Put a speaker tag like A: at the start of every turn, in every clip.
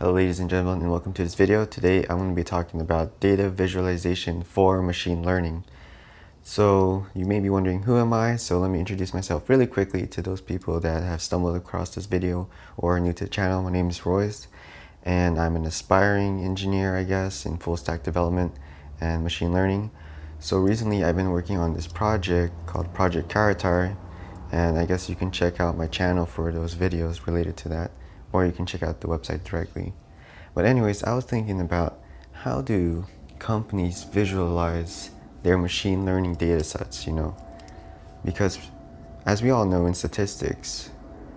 A: Hello ladies and gentlemen, and welcome to this video. Today I'm going to be talking about data visualization for machine learning. So you may be wondering, who am I? So let me introduce myself really quickly to those people that have stumbled across this video or are new to the channel. My name is Royce and I'm an aspiring engineer, I guess, in full stack development and machine learning. So recently I've been working on this project called Project Caratar, and I guess you can check out my channel for those videos related to that, or you can check out the website directly. But anyways, I was thinking about how do companies visualize their machine learning data sets, because as we all know in statistics,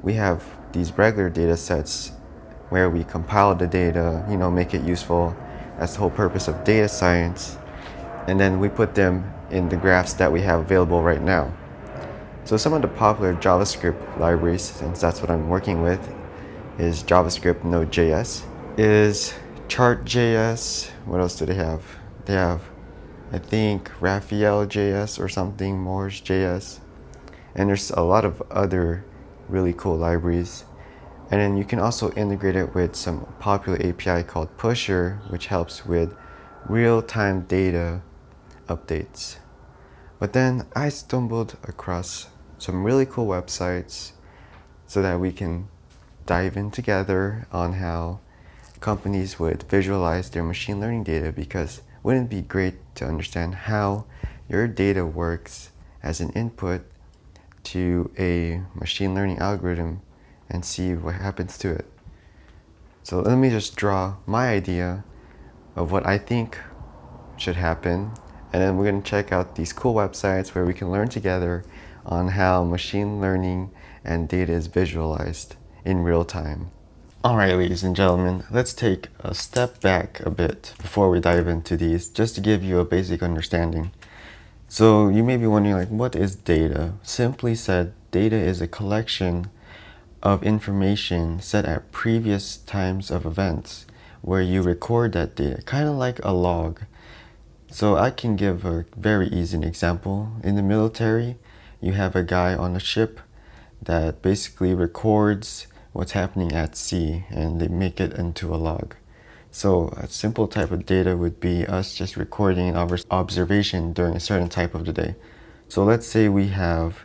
A: we have these regular data sets where we compile the data, make it useful. That's the whole purpose of data science. And then we put them in the graphs that we have available right now. So some of the popular JavaScript libraries, since that's what I'm working with, is JavaScript Node.js, is Chart.js. What else do they have? They have, I think, Raphael.js or something, Morse.js. And there's a lot of other really cool libraries. And then you can also integrate it with some popular API called Pusher, which helps with real-time data updates. But then I stumbled across some really cool websites so that we can dive in together on how companies would visualize their machine learning data, because wouldn't it be great to understand how your data works as an input to a machine learning algorithm and see what happens to it. So let me just draw my idea of what I think should happen, and then we're going to check out these cool websites where we can learn together on how machine learning and data is visualized in real time. Alright, ladies and gentlemen, let's take a step back a bit before we dive into these, just to give you a basic understanding. So you may be wondering, what is data? Simply said, data is a collection of information set at previous times of events where you record that data, kind of like a log. So I can give a very easy example. In the military, you have a guy on a ship that basically records what's happening at sea, and they make it into a log. So a simple type of data would be us just recording our observation during a certain type of the day. So let's say we have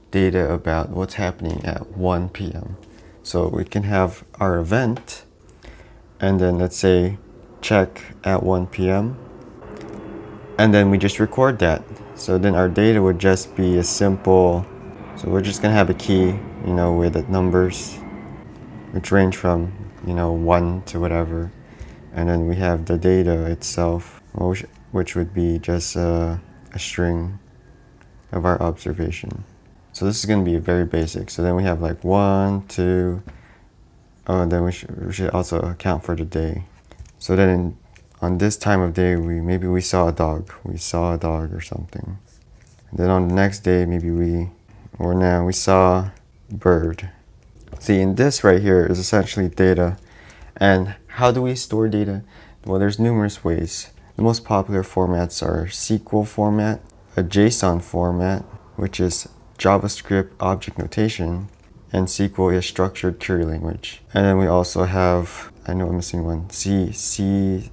A: data about what's happening at 1 p.m. So we can have our event, and then let's say check at 1 p.m. and then we just record that. So then our data would just be a simple, so we're just gonna have a key, with the numbers, which range from, 1 to whatever. And then we have the data itself, which would be just a string of our observation. So this is going to be very basic. So then we have like 1, 2, and then we should also account for the day. So then on this time of day, maybe we saw a dog. We saw a dog or something. And then on the next day, maybe we saw a bird. See, in this right here is essentially data. And how do we store data? Well, there's numerous ways. The most popular formats are SQL format, a JSON format, which is JavaScript object notation, and SQL is structured query language. And then we also have, I know I'm missing one, CSV,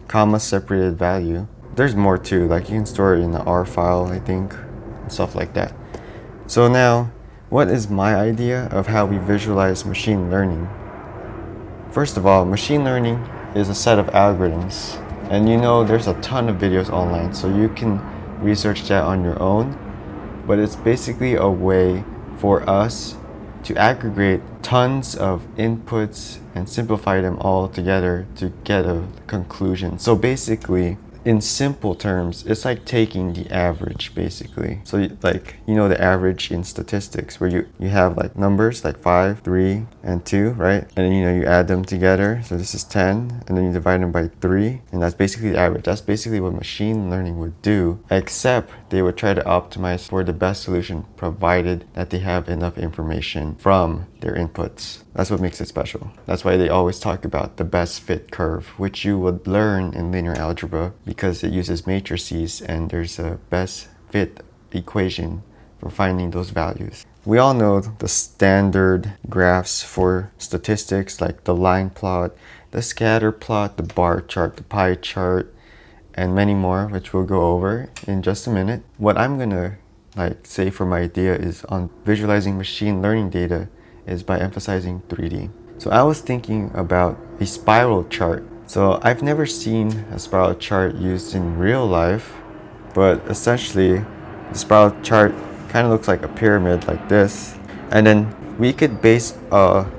A: comma separated value. There's more too, like you can store it in the R file, I think, and stuff like that. So now, what is my idea of how we visualize machine learning? First of all, machine learning is a set of algorithms, and there's a ton of videos online, so you can research that on your own. But it's basically a way for us to aggregate tons of inputs and simplify them all together to get a conclusion. So basically, in simple terms, it's like taking the average, basically. So like, the average in statistics, where you have like numbers like 5, 3, and 2, right? And then, you add them together. So this is 10, and then you divide them by 3, and that's basically the average. That's basically what machine learning would do, except they would try to optimize for the best solution, provided that they have enough information from their inputs. That's what makes it special. That's why they always talk about the best fit curve, which you would learn in linear algebra, because it uses matrices and there's a best fit equation for finding those values. we all know the standard graphs for statistics, like the line plot, the scatter plot, the bar chart, the pie chart, and many more, which we'll go over in just a minute. What I'm gonna say for my idea is on visualizing machine learning data is by emphasizing 3D. So I was thinking about a spiral chart. So I've never seen a spiral chart used in real life, but essentially the spiral chart kind of looks like a pyramid like this. And then we could base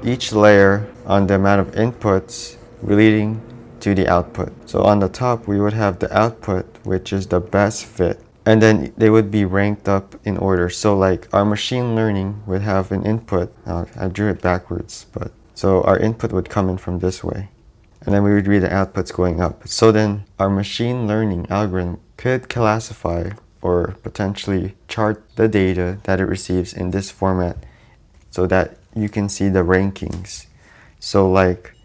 A: each layer on the amount of inputs relating to the output. So on the top, we would have the output, which is the best fit. And then they would be ranked up in order. So like our machine learning would have an input. I drew it backwards, but so our input would come in from this way. And then we would read the outputs going up. So then our machine learning algorithm could classify or potentially chart the data that it receives in this format so that you can see the rankings. So like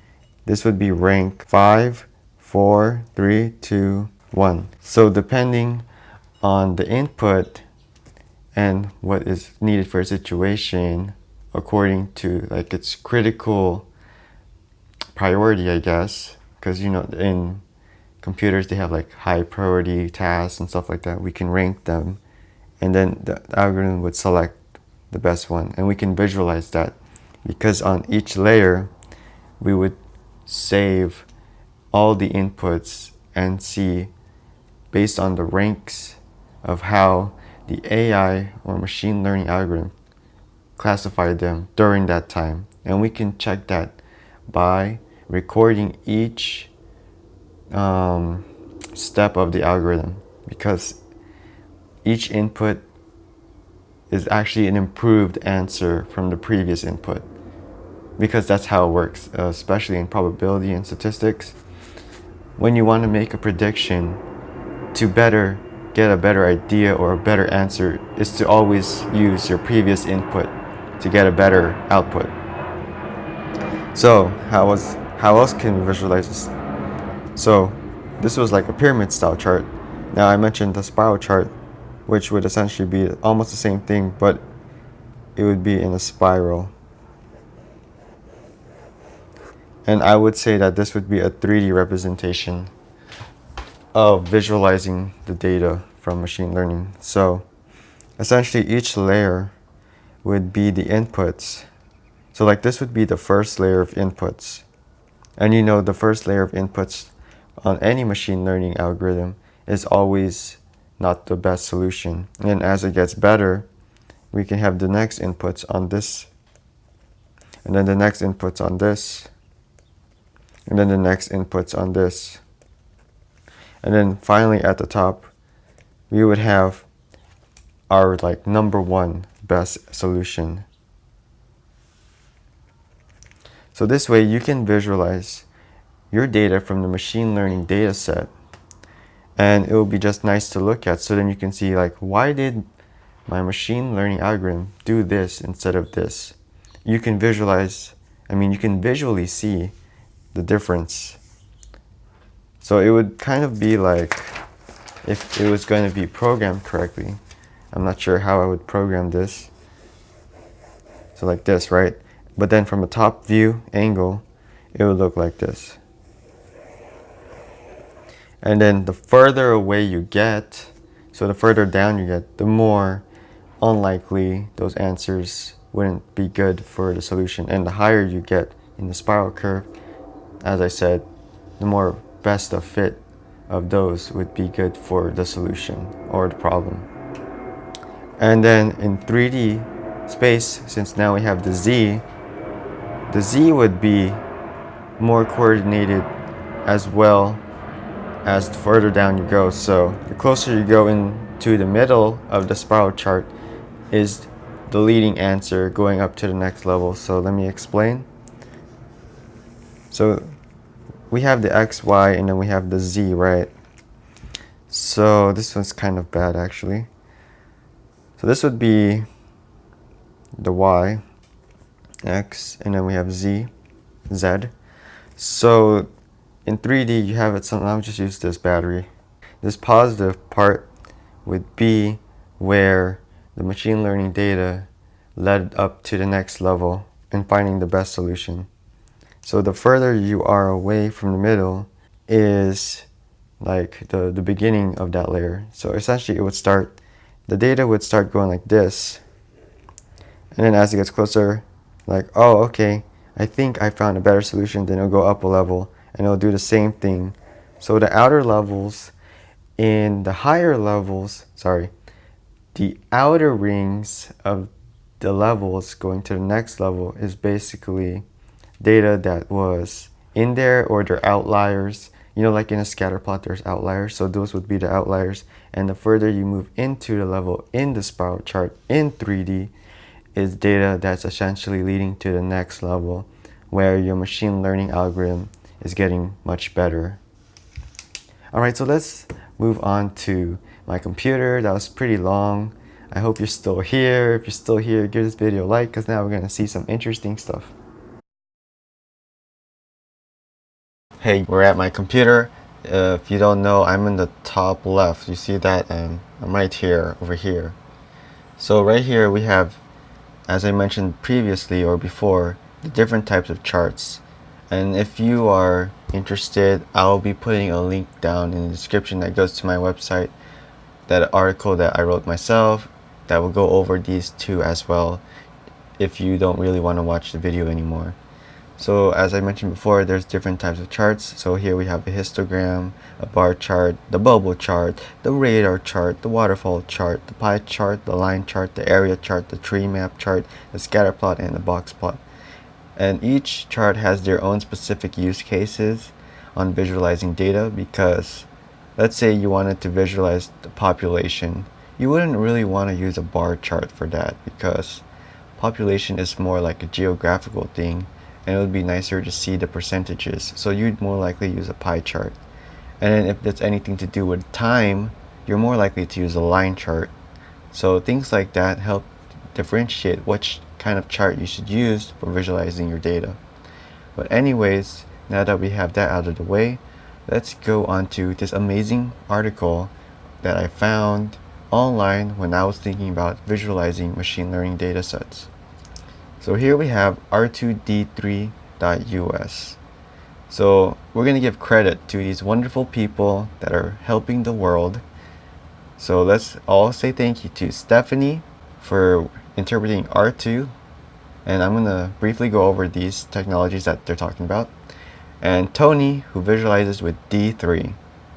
A: this would be rank 5, 4, 3, 2, 1. So depending on the input and what is needed for a situation according to like its critical priority, I guess, because you know in computers they have like high priority tasks and stuff like that. We can rank them and then the algorithm would select the best one, and we can visualize that because on each layer we would save all the inputs and see based on the ranks of how the AI or machine learning algorithm classified them during that time. And we can check that by recording each step of the algorithm, because each input is actually an improved answer from the previous input, because that's how it works, especially in probability and statistics. When you want to make a prediction to get a better idea or a better answer is to always use your previous input to get a better output. So how else can we visualize this? So this was like a pyramid style chart. Now I mentioned the spiral chart, which would essentially be almost the same thing, but it would be in a spiral. And I would say that this would be a 3D representation of visualizing the data from machine learning. So essentially each layer would be the inputs. So like this would be the first layer of inputs. And you know the first layer of inputs on any machine learning algorithm is always not the best solution. And as it gets better, we can have the next inputs on this, and then the next inputs on this, and then the next inputs on this. And then finally at the top, we would have our like number one best solution. So this way you can visualize your data from the machine learning data set, and it will be just nice to look at. So then you can see like, why did my machine learning algorithm do this instead of this? You can you can visually see the difference. So it would kind of be like if it was going to be programmed correctly. I'm not sure how I would program this. So like this, right? But then from a top view angle, it would look like this. And then the further away you get, so the further down you get, the more unlikely those answers wouldn't be good for the solution. And the higher you get in the spiral curve, as I said, the more best of fit of those would be good for the solution or the problem. And then in 3D space, since now we have the Z would be more coordinated as well as the further down you go. So the closer you go into the middle of the spiral chart is the leading answer going up to the next level. So let me explain. So we have the X, Y, and then we have the Z, right? So this one's kind of bad actually. So this would be the Y, X, and then we have Z. So in 3D you have it, so I'll just use this battery. This positive part would be where the machine learning data led up to the next level and finding the best solution. So the further you are away from the middle is like the beginning of that layer. So essentially the data would start going like this. And then as it gets closer, like, oh, okay, I think I found a better solution, then it'll go up a level and it'll do the same thing. So the outer levels in the higher levels, the outer rings of the levels going to the next level is basically data that was in there, or their outliers. You know, like in a scatter plot, there's outliers. So those would be the outliers. And the further you move into the level in the spiral chart in 3D is data that's essentially leading to the next level where your machine learning algorithm is getting much better. All right, so let's move on to my computer. That was pretty long. I hope you're still here. If you're still here, give this video a like, because now we're gonna see some interesting stuff. Hey, we're at my computer. If you don't know, I'm in the top left. You see that? And I'm right here, over here. So right here we have, as I mentioned previously or before, the different types of charts. And if you are interested, I'll be putting a link down in the description that goes to my website, that article that I wrote myself that will go over these two as well if you don't really want to watch the video anymore. So as I mentioned before, there's different types of charts. So here we have a histogram, a bar chart, the bubble chart, the radar chart, the waterfall chart, the pie chart, the line chart, the area chart, the tree map chart, the scatter plot, and the box plot. And each chart has their own specific use cases on visualizing data, because let's say you wanted to visualize the population. You wouldn't really want to use a bar chart for that, because population is more like a geographical thing, and it would be nicer to see the percentages. So you'd more likely use a pie chart. And then if it's anything to do with time, you're more likely to use a line chart. So things like that help differentiate which kind of chart you should use for visualizing your data. But anyways, now that we have that out of the way, let's go on to this amazing article that I found online when I was thinking about visualizing machine learning data sets. So here we have r2d3.us. So we're going to give credit to these wonderful people that are helping the world. So let's all say thank you to Stephanie for interpreting R2. And I'm going to briefly go over these technologies that they're talking about. And Tony, who visualizes with D3.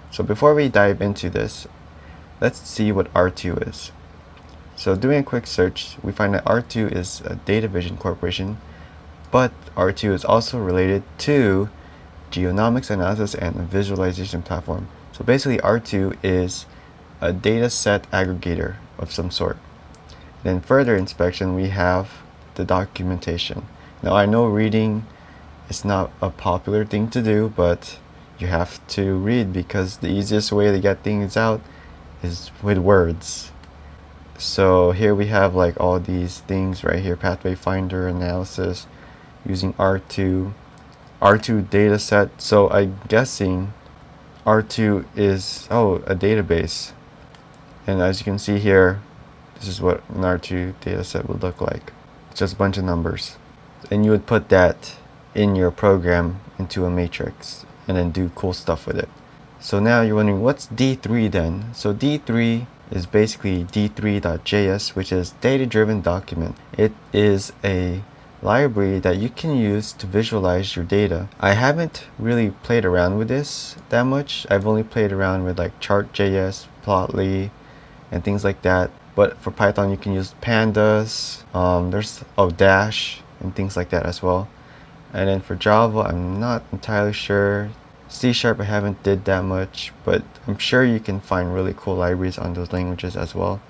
A: So before we dive into this, let's see what R2 is. So doing a quick search, we find that R2 is a data vision corporation, but R2 is also related to genomics analysis and a visualization platform. So basically R2 is a data set aggregator of some sort. Then further inspection, we have the documentation. Now I know reading is not a popular thing to do, but you have to read, because the easiest way to get things out is with words. So here we have like all these things right here: pathway finder analysis using R2 data set. So I'm guessing R2 is a database. And as you can see here, this is what an R2 data set would look like. It's just a bunch of numbers. And you would put that in your program into a matrix and then do cool stuff with it. So now you're wondering, what's D3 then? So D3 is basically d3.js, which is data-driven document. It is a library that you can use to visualize your data. I haven't really played around with this that much. I've only played around with like chart.js, plotly, and things like that. But for Python, you can use pandas, there's dash and things like that as well. And then for Java, I'm not entirely sure. C# I haven't did that much, but I'm sure you can find really cool libraries on those languages as well.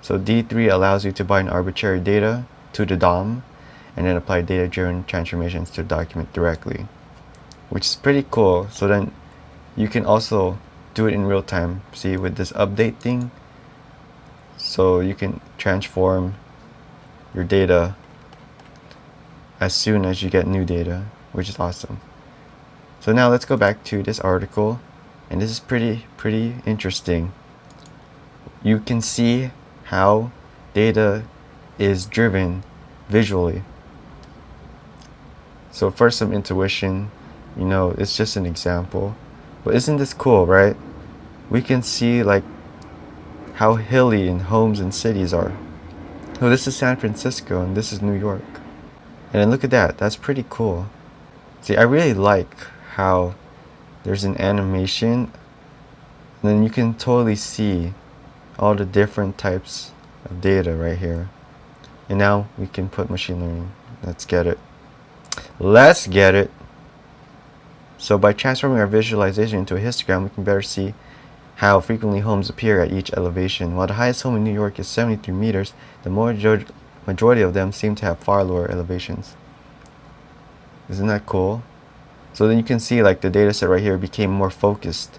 A: So D3 allows you to bind arbitrary data to the DOM and then apply data-driven transformations to the document directly, which is pretty cool. So then you can also do it in real time. See, with this update thing, so you can transform your data as soon as you get new data, which is awesome. So now let's go back to this article, and this is pretty interesting. You can see how data is driven visually. So first, some intuition, it's just an example. But isn't this cool, right? We can see like how hilly and homes and cities are. So this is San Francisco and this is New York. And then look at that, that's pretty cool. See, I really like how there's an animation, and then you can totally see all the different types of data right here. And now we can put machine learning. Let's get it. Let's get it. So by transforming our visualization into a histogram, we can better see how frequently homes appear at each elevation. While the highest home in New York is 73 meters, the majority of them seem to have far lower elevations. Isn't that cool? So then you can see like the data set right here became more focused,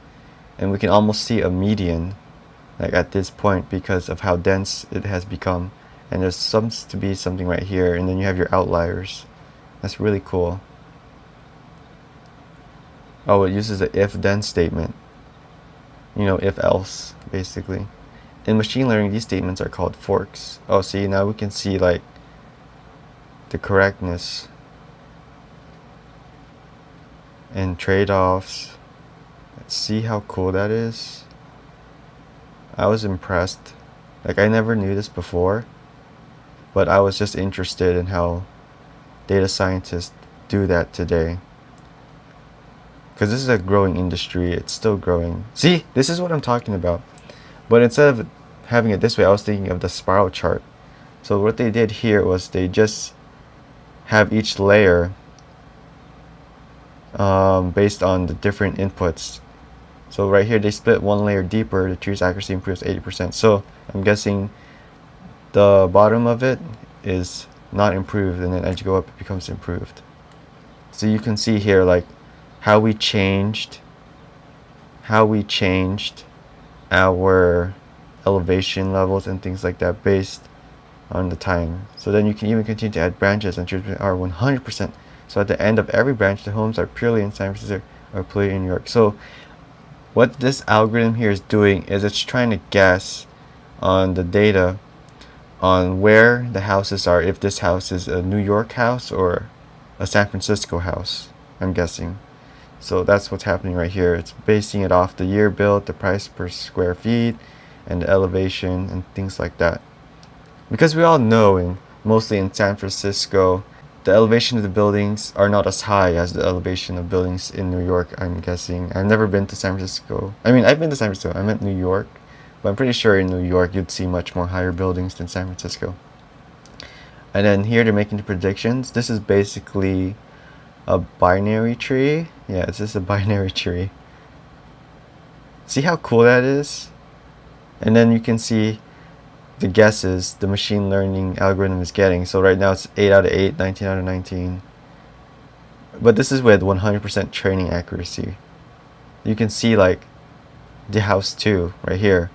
A: and we can almost see a median like at this point because of how dense it has become. And there's seems to be something right here, and then you have your outliers. That's really cool. Oh, it uses the if-then statement. If else, basically. In machine learning, these statements are called forks. Oh, see, now we can see like the correctness and trade-offs. Let's see how cool that is. I was impressed. Like, I never knew this before, but I was just interested in how data scientists do that today. Because this is a growing industry, it's still growing. See, this is what I'm talking about. But instead of having it this way, I was thinking of the spiral chart. So what they did here was they just have each layer based on the different inputs. So right here they split one layer deeper, the tree's accuracy improves 80%. So I'm guessing the bottom of it is not improved, and then as you go up it becomes improved. So you can see here like how we changed our elevation levels and things like that based on the time. So then you can even continue to add branches, and trees are 100%. So at the end of every branch, the homes are purely in San Francisco or purely in New York. So what this algorithm here is doing is it's trying to guess on the data on where the houses are, if this house is a New York house or a San Francisco house, I'm guessing. So that's what's happening right here. It's basing it off the year built, the price per square feet, and the elevation and things like that. Because we all know, mostly in San Francisco, the elevation of the buildings are not as high as the elevation of buildings in New York, I'm guessing. I've never been to San Francisco. I mean, I've been to San Francisco. I meant New York. But I'm pretty sure in New York you'd see much more higher buildings than San Francisco. And then here they're making the predictions. This is basically a binary tree. Yeah, it's just a binary tree. See how cool that is? And then you can see the guesses the machine learning algorithm is getting. So right now it's 8 out of 8, 19 out of 19. But this is with 100% training accuracy. You can see like the house 2 right here.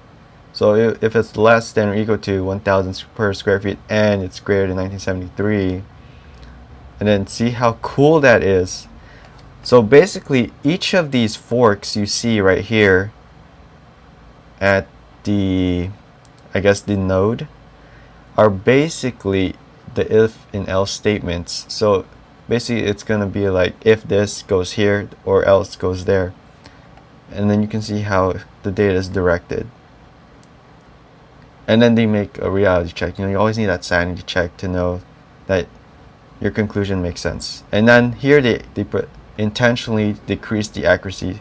A: So if it's less than or equal to 1,000 per square feet and it's greater than 1973, and then see how cool that is. So basically each of these forks you see right here at the, I guess, the node are basically the if and else statements. So basically it's going to be like if this goes here or else goes there. And then you can see how the data is directed. And then they make a reality check. You always need that sanity check to know that your conclusion makes sense. And then here they put intentionally decrease the accuracy.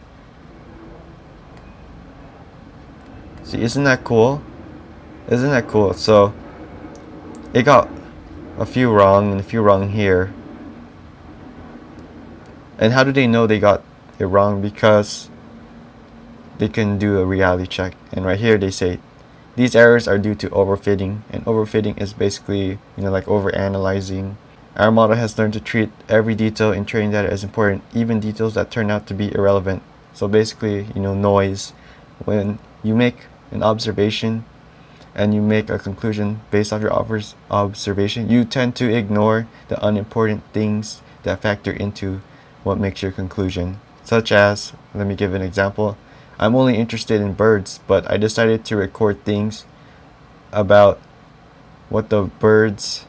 A: See, isn't that cool? Isn't that cool? So it got a few wrong and a few wrong here. And how do they know they got it wrong? Because they can do a reality check. And right here they say these errors are due to overfitting, and overfitting is basically, like overanalyzing. Our model has learned to treat every detail in training data as important, even details that turn out to be irrelevant. So basically, noise. When you make an observation and you make a conclusion based off your observation, you tend to ignore the unimportant things that factor into what makes your conclusion. Such as, let me give an example. I'm only interested in birds, but I decided to record things about what the birds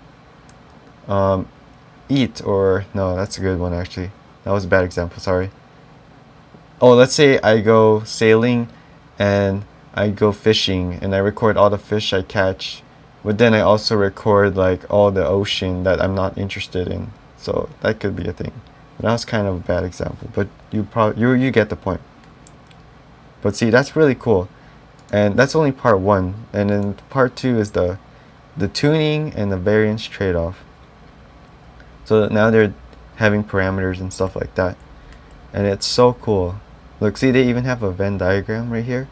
A: eat, or no, that's a good one actually. That was a bad example, sorry. Oh, let's say I go sailing and I go fishing and I record all the fish I catch, but then I also record like all the ocean that I'm not interested in. So that could be a thing. That was kind of a bad example, but you get the point. But see, that's really cool. And that's only part 1. And then part 2 is the tuning and the variance trade-off. So now they're having parameters and stuff like that. And it's so cool. Look, see, they even have a Venn diagram right here.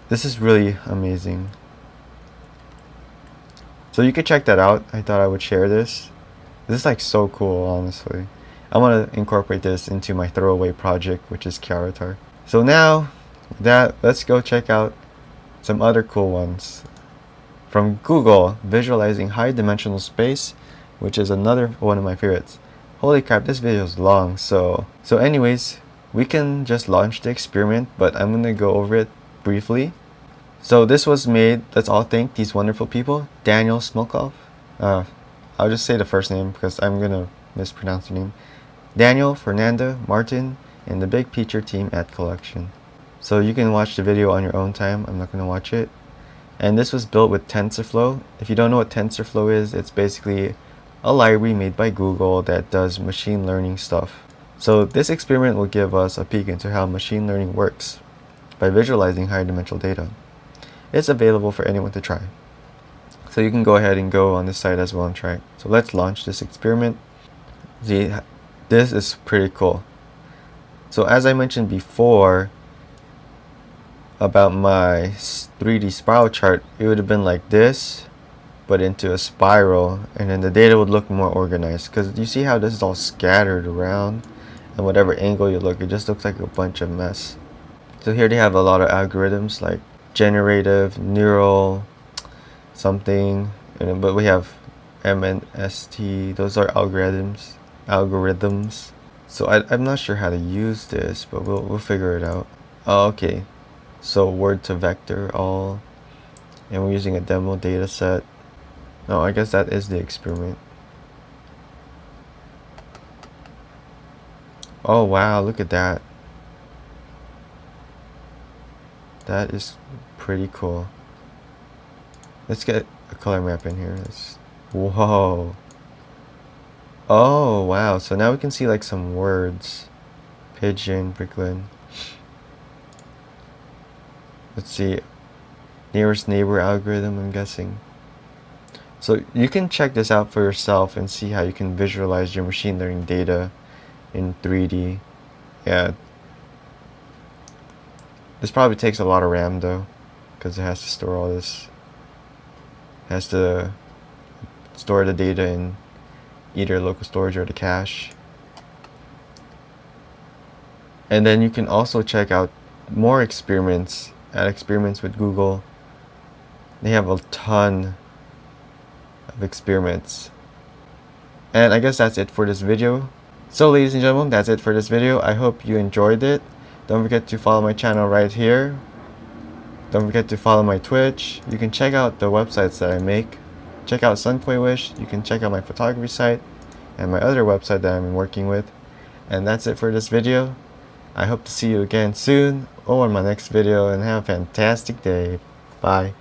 A: This is really amazing. So you could check that out. I thought I would share this. This is like so cool, honestly. I want to incorporate this into my throwaway project, which is Kiaratar. So now, let's go check out some other cool ones. From Google, visualizing high dimensional space, which is another one of my favorites. Holy crap, this video is long. So anyways, we can just launch the experiment, but I'm gonna go over it briefly. So this was made, let's all thank these wonderful people. Daniel Smolkov. I'll just say the first name because I'm gonna mispronounce the name. Daniel, Fernanda, Martin, and the big feature team at Collection. So you can watch the video on your own time. I'm not gonna watch it. And this was built with TensorFlow. If you don't know what TensorFlow is, it's basically a library made by Google that does machine learning stuff. So this experiment will give us a peek into how machine learning works by visualizing high dimensional data. It's available for anyone to try. So you can go ahead and go on this site as well and try it. So let's launch this experiment. See, this is pretty cool. So as I mentioned before about my 3D spiral chart, it would have been like this, but into a spiral, and then the data would look more organized. Because you see how this is all scattered around, and whatever angle you look, it just looks like a bunch of mess. So here they have a lot of algorithms like generative, neural, something, but we have MNST. Those are algorithms. So I'm not sure how to use this, but we'll figure it out. Oh, okay. So word to vector all, and we're using a demo data set. Oh, I guess that is the experiment. Oh wow, look at that. That is pretty cool. Let's get a color map in here. Whoa. Oh wow, so now we can see like some words. Pigeon, Brooklyn. Let's see. Nearest neighbor algorithm, I'm guessing. So you can check this out for yourself and see how you can visualize your machine learning data in 3D. Yeah. This probably takes a lot of RAM though, because it has to store all this. It has to store the data in either local storage or the cache. And then you can also check out more experiments at Experiments with Google. They have a ton of experiments. And I guess that's it for this video. So ladies and gentlemen, that's it for this video. I hope you enjoyed it. Don't forget to follow my channel right here. Don't forget to follow my Twitch. You can check out the websites that I make. Check out Sunkoi Wish. You can check out my photography site and my other website that I'm working with. And that's it for this video. I hope to see you again soon or in my next video, and have a fantastic day. Bye.